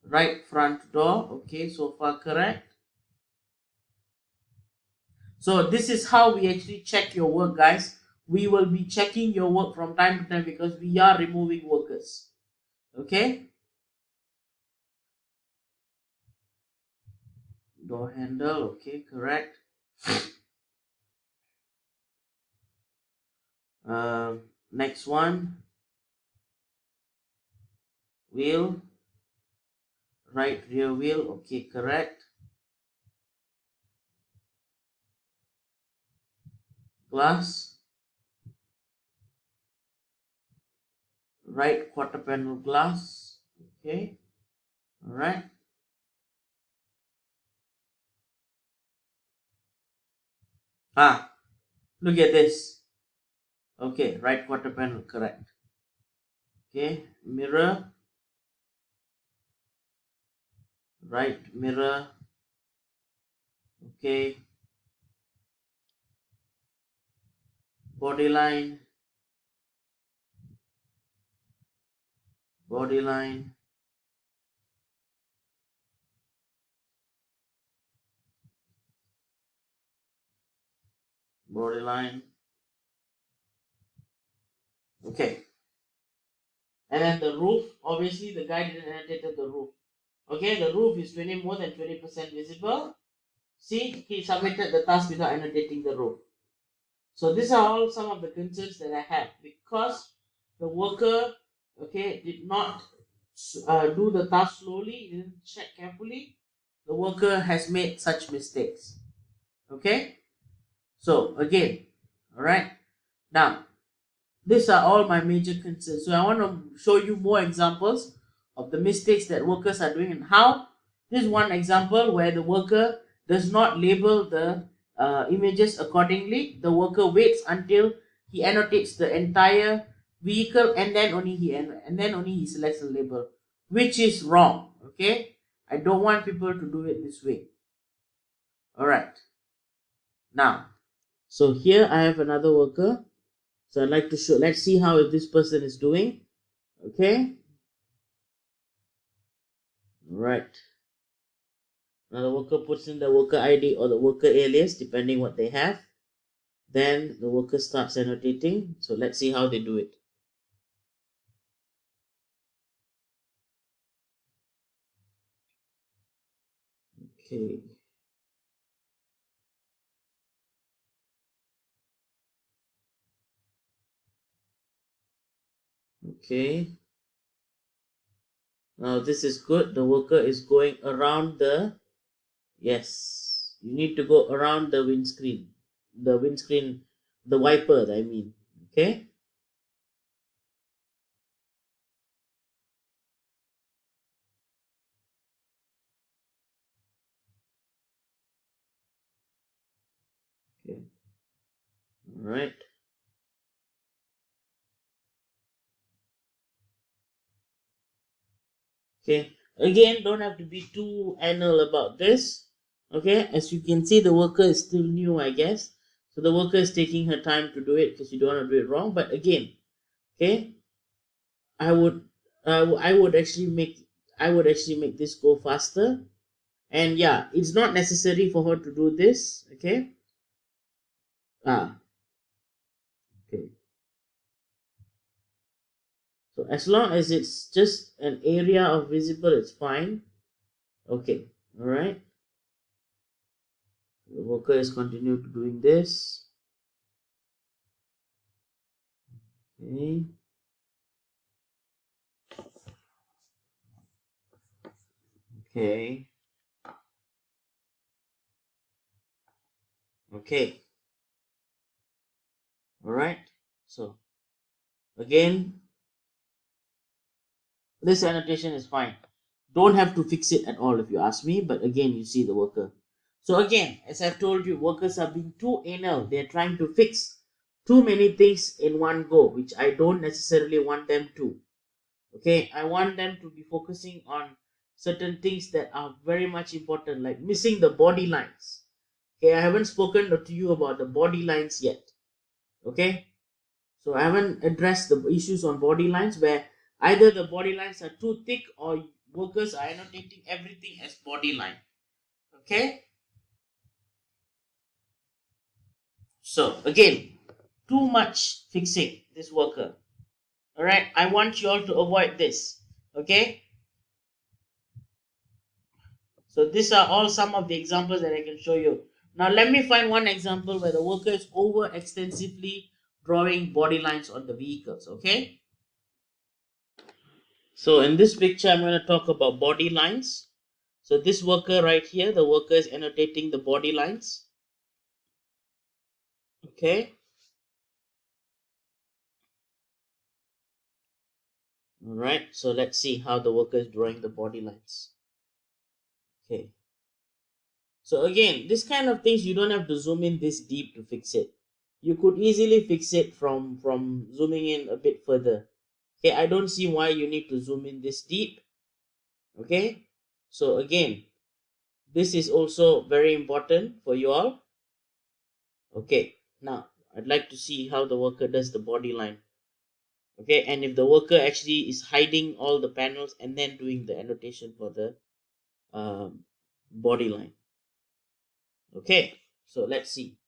right front door. Okay, so far correct. So this is how we actually check your work, guys. we will be checking your work from time to time because we are removing workers. Okay, door handle. Okay, correct. Next one, wheel, right rear wheel. Okay, correct. Glass, right quarter panel glass. Okay, all right. Ah, look at this. Okay, right quarter panel, correct. Okay, mirror, right mirror. Okay, body line, body line, body line. Okay, and then the roof. Obviously, the guy didn't annotate the roof. Okay, the roof is 20 more than 20% visible. See, he submitted the task without annotating the roof. So these are all some of the concerns that I have because the worker, okay, did not do the task slowly, didn't check carefully. The worker has made such mistakes. Okay, so again, all right. Now these are all my major concerns. So I want to show you more examples of the mistakes that workers are doing and how. This is one example where the worker does not label the images accordingly. The worker waits until he annotates the entire vehicle and then only he selects a label, which is wrong. Okay, I don't want people to do it this way. All right. Now, so here I have another worker. So I'd like to show. Let's see how this person is doing. Okay, right. Now the worker puts in the worker ID or the worker alias, depending what they have. Then the worker starts annotating. So let's see how they do it. Okay. Okay. Now this is good. The worker is going around the. Yes. You need to go around the windscreen. The windscreen, the wiper, I mean. Okay. Okay. All right. Okay, again, don't have to be too anal about this. Okay, as you can see, the worker is still new, I guess. So the worker is taking her time to do it because you don't want to do it wrong. But again, okay, I would, I would actually make this go faster. And yeah, it's not necessary for her to do this. Okay, ah, okay. So as long as it's just an area of visible, it's fine. Okay, all right. The worker is continued doing this. Okay. Okay. Okay. All right. So again, this annotation is fine. Don't have to fix it at all if you ask me. But again, you see the worker. So again, as I've told you, workers are being too anal. They're trying to fix too many things in one go, which I don't necessarily want them to. Okay, I want them to be focusing on certain things that are very much important, like missing the body lines. Okay, I haven't spoken to you about the body lines yet. Okay, so I haven't addressed the issues on body lines where either the body lines are too thick or workers are annotating everything as body line. Okay, so again, too much fixing this worker. All right, I want you all to avoid this. Okay, so these are all some of the examples that I can show you. Now let me find one example where the worker is over extensively drawing body lines on the vehicles. Okay, so in this picture I'm going to talk about body lines. So this worker right here, the worker is annotating the body lines. Okay, all right, so let's see how the worker is drawing the body lines. Okay, so again, this kind of things you don't have to zoom in this deep to fix it. You could easily fix it from zooming in a bit further. Okay, I don't see why you need to zoom in this deep. Okay, so again, this is also very important for you all. Okay, now I'd like to see how the worker does the body line. Okay, and if the worker actually is hiding all the panels and then doing the annotation for the um, body line. Okay, so let's see.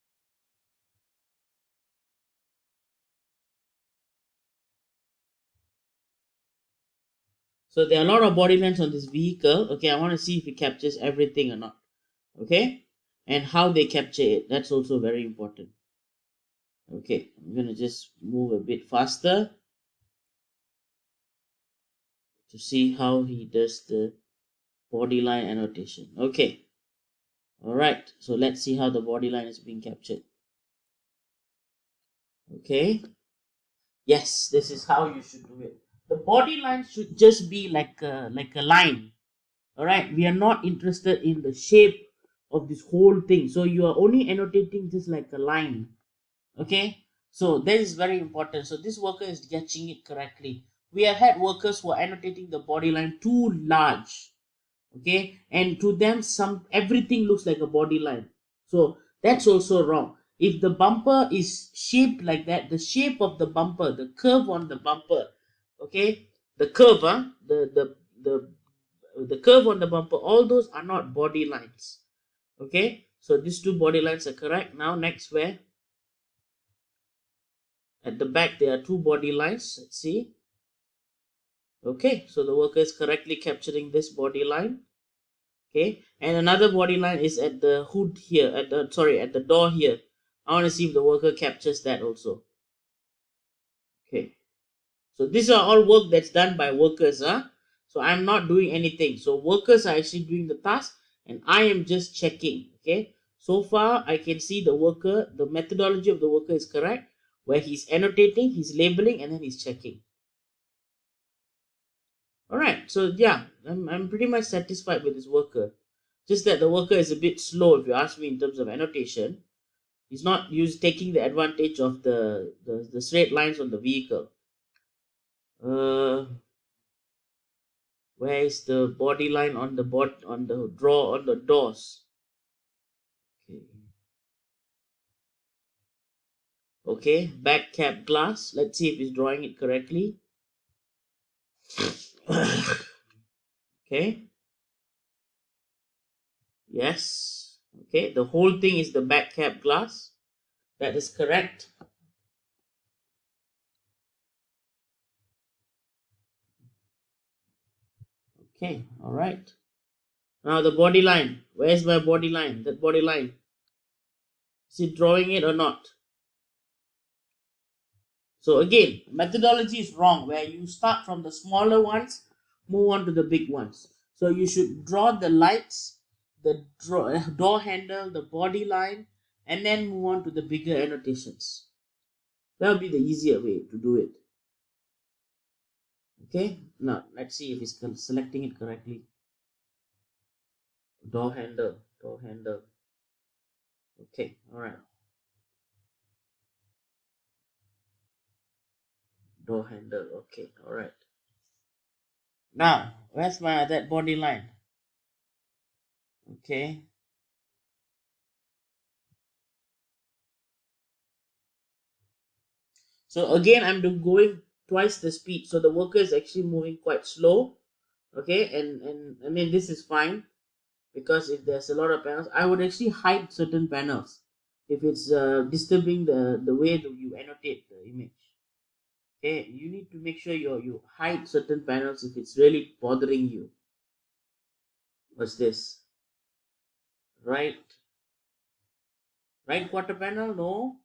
So there are a lot of body lines on this vehicle. Okay, I want to see if it captures everything or not. Okay, and how they capture it. That's also very important. Okay, I'm gonna just move a bit faster to see how he does the body line annotation. Okay, all right. So let's see how the body line is being captured. Okay, yes, this is how you should do it. The body line should just be like a line. All right, we are not interested in the shape of this whole thing, so you are only annotating just like a line. Okay, so that is very important. So this worker is getting it correctly. We have had workers who are annotating the body line too large. Okay, and to them some everything looks like a body line, so that's also wrong. If the bumper is shaped like that, the shape of the bumper, the curve on the bumper, okay, the curve, the curve on the bumper, all those are not body lines. Okay, so these two body lines are correct. Now next, where at the back there are two body lines. Let's see. Okay, so the worker is correctly capturing this body line. Okay, and another body line is at the hood here, at the, sorry, at the door here. I want to see if the worker captures that also. Okay, so these are all work that's done by workers, so I'm not doing anything. So workers are actually doing the task and I am just checking. Okay, so far I can see the worker, the methodology of the worker is correct, where he's annotating, he's labeling, and then he's checking. All right, so yeah, I'm pretty much satisfied with this worker. Just that the worker is a bit slow, if you ask me, in terms of annotation. He's not taking the advantage of the straight lines on the vehicle. Uh, where is the body line on the on the draw on the doors? Okay, okay, back cap glass. Let's see if he's drawing it correctly. Okay, yes. Okay, the whole thing is the back cap glass. That is correct. Okay, all right. Now the body line. Where's my body line? That body line. Is he drawing it or not? So again, methodology is wrong where you start from the smaller ones, move on to the big ones. So you should draw the lights, the door handle, the body line, and then move on to the bigger annotations. That will be the easier way to do it. Okay, now let's see if he's selecting it correctly. Door handle, door handle. Okay, all right. Door handle. Okay, all right. Now, where's my that body line? Okay, so again, going twice the speed. So the worker is actually moving quite slow. Okay, and I mean this is fine because if there's a lot of panels, I would actually hide certain panels. if it's disturbing the way that you annotate the image. Okay, you need to make sure you hide certain panels if it's really bothering you. What's this? Right, right quarter panel? No.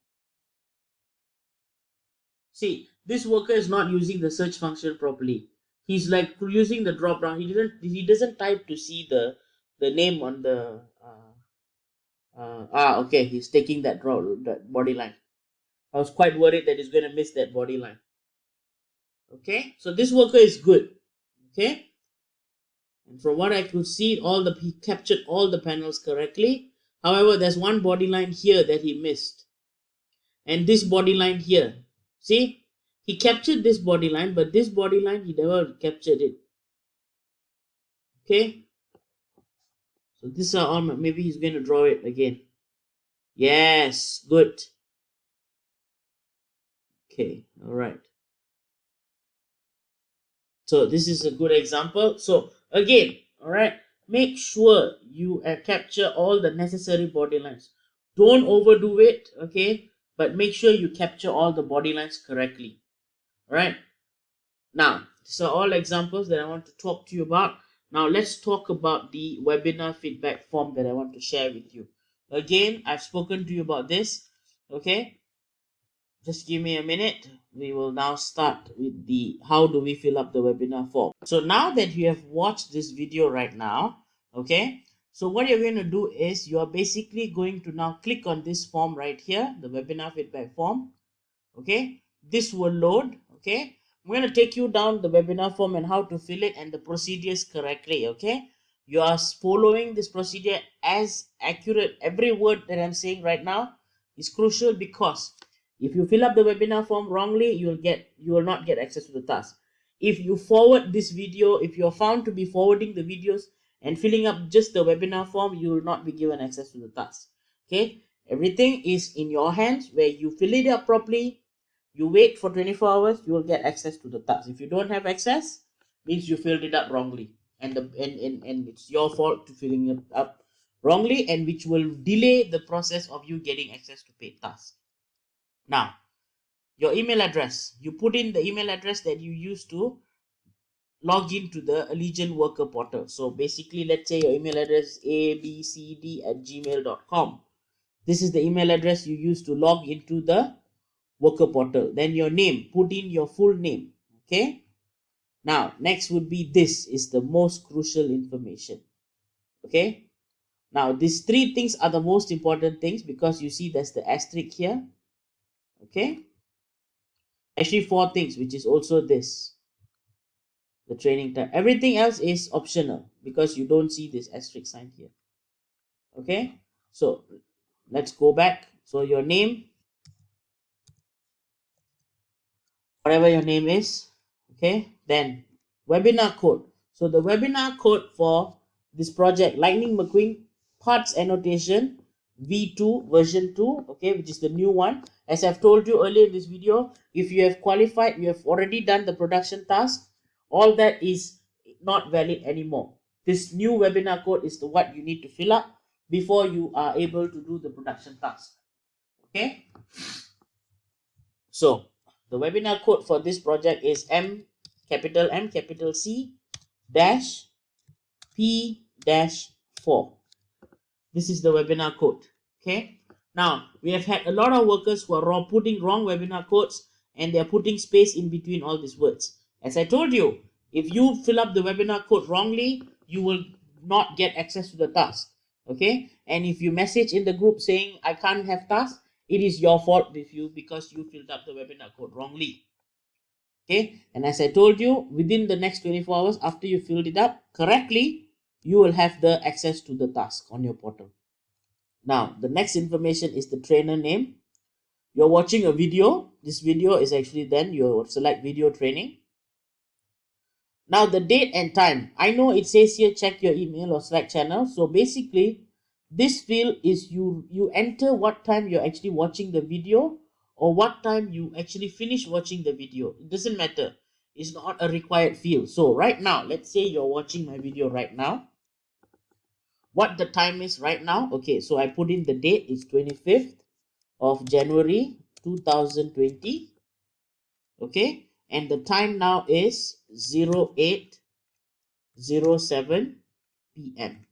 See, this worker is not using the search function properly. He's like using the drop down. He doesn't type to see the name on the okay, he's taking that body line. I was quite worried that he's going to miss that body line. Okay, so this worker is good. Okay, and from what I could see, he captured all the panels correctly. However, there's one body line here that he missed, and this body line here. See, he captured this body line, but this body line he never captured it. Okay, so this are all. Maybe he's going to draw it again. Yes, good. Okay, all right. So this is a good example. So again, all right, make sure you capture all the necessary body lines. Don't overdo it, okay? But make sure you capture all the body lines correctly. All right. Now, these are all examples that I want to talk to you about. Now, let's talk about the webinar feedback form that I want to share with you. Again, I've spoken to you about this, okay? Just give me a minute. We will now start with the how do we fill up the webinar form. So now that you have watched this video right now, okay, so what you're going to do is you are basically going to now click on this form right here, the webinar feedback form. Okay, this will load. Okay, I'm going to take you down the webinar form and how to fill it and the procedures correctly. Okay, you are following this procedure as accurate. Every word that I'm saying right now is crucial, because if you fill up the webinar form wrongly, you will not get access to the task. If you forward this video, if you're found to be forwarding the videos and filling up just the webinar form, you will not be given access to the task. Okay, everything is in your hands. Where you fill it up properly, you wait for 24 hours, you will get access to the task. If you don't have access, means you filled it up wrongly, and it's your fault to filling it up wrongly, and which will delay the process of you getting access to paid tasks. Now, your email address, you put in the email address that you use to log into the Allegiant Worker portal. So basically, let's say your email address is abcd@gmail.com. This is the email address you use to log into the worker portal. Then your name, put in your full name. Okay, now next would be, this is the most crucial information. Okay, now these three things are the most important things, because you see there's the asterisk here. Okay, actually four things, which is also this, the training time. Everything else is optional because you don't see this asterisk sign here. Okay, so let's go back. So your name, whatever your name is. Okay, then webinar code. So the webinar code for this project, Lightning McQueen parts annotation v2 version 2, okay, which is the new one. As I've told you earlier in this video, if you have qualified, you have already done the production task, all that is not valid anymore. This new webinar code is the what you need to fill up before you are able to do the production task. Okay, so the webinar code for this project is M capital C dash P dash 4. This is the webinar code. Okay. Now we have had a lot of workers who are putting wrong webinar codes, and they are putting space in between all these words. As I told you, if you fill up the webinar code wrongly, you will not get access to the task. Okay. And if you message in the group saying I can't have task, it is your fault with you, because you filled up the webinar code wrongly. Okay, and as I told you, within the next 24 hours after you filled it up correctly, you will have the access to the task on your portal. Now the next information is the trainer name. You're watching a video. This video is actually, then you select video training. Now the date and time. I know it says here check your email or Slack channel. So basically this field is you enter what time you're actually watching the video, or what time you actually finish watching the video. It doesn't matter. It's not a required field. So right now, let's say you're watching my video right now. What the time is right now? Okay, so I put in the date is 25th. of January 2020. Okay, and the time now is 08:07 p.m.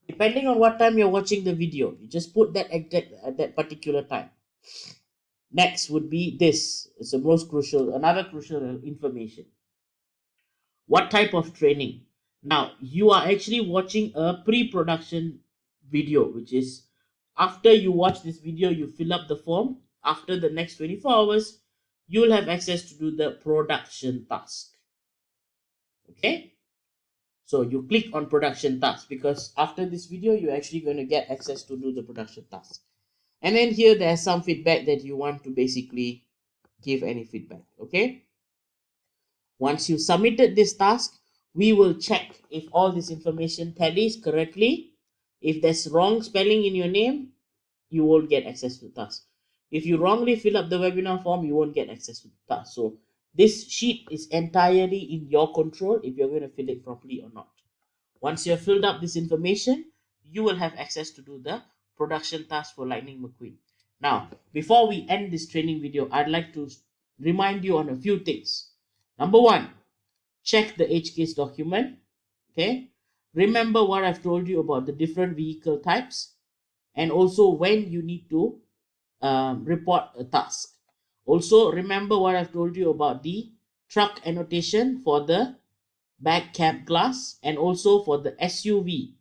Depending on what time you're watching the video, you just put that exact at that particular time. Next would be this. It's the most crucial, another crucial information. What type of training? Now, you are actually watching a pre-production video, which is after you watch this video, you fill up the form. After the next 24 hours, you'll have access to do the production task. Okay? So you click on production task because after this video, you're actually going to get access to do the production task. And then here, there's some feedback that you want to basically give any feedback. Okay? Once you submitted this task, we will check if all this information tallies correctly. If there's wrong spelling in your name, you won't get access to the task. If you wrongly fill up the webinar form, you won't get access to the task. So this sheet is entirely in your control if you're going to fill it properly or not. Once you have filled up this information, you will have access to do the production task for Lightning McQueen. Now, before we end this training video, I'd like to remind you on a few things. Number one, check the edge case document. Okay. Remember what I've told you about the different vehicle types and also when you need to report a task. Also, remember what I've told you about the truck annotation for the back cab glass and also for the SUV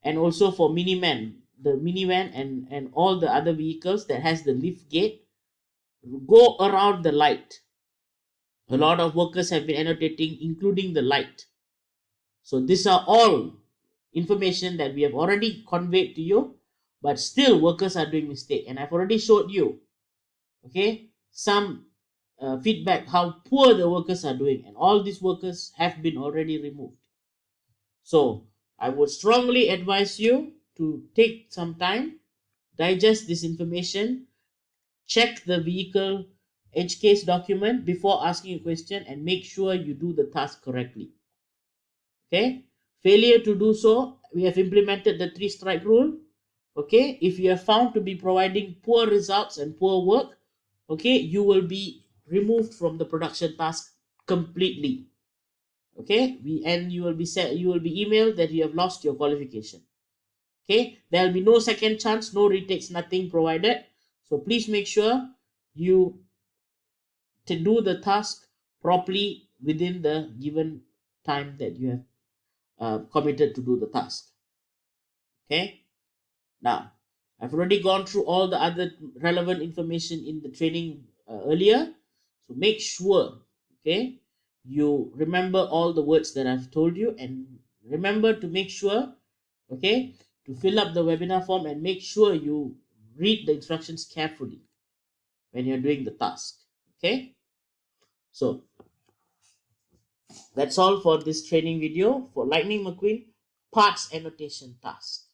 and also for the minivan and all the other vehicles that has the lift gate. Go around the light. A lot of workers have been annotating, including the light. So these are all information that we have already conveyed to you, but still workers are doing mistake. And I've already showed you, okay, some feedback how poor the workers are doing, and all these workers have been already removed. So I would strongly advise you to take some time, digest this information, check the vehicle edge case document before asking a question, and make sure you do the task correctly. Okay, failure to do so, we have implemented the 3-strike rule. Okay, if you are found to be providing poor results and poor work, okay, you will be removed from the production task completely. Okay, you will be emailed that you have lost your qualification. Okay, there will be no second chance, no retakes, nothing provided. So please make sure you to do the task properly within the given time that you have committed to do the task. Okay, now I've already gone through all the other relevant information in the training earlier, so make sure, okay, you remember all the words that I've told you, and remember to make sure, okay, to fill up the webinar form and make sure you read the instructions carefully when you're doing the task. Okay, so that's all for this training video for Lightning McQueen parts annotation task.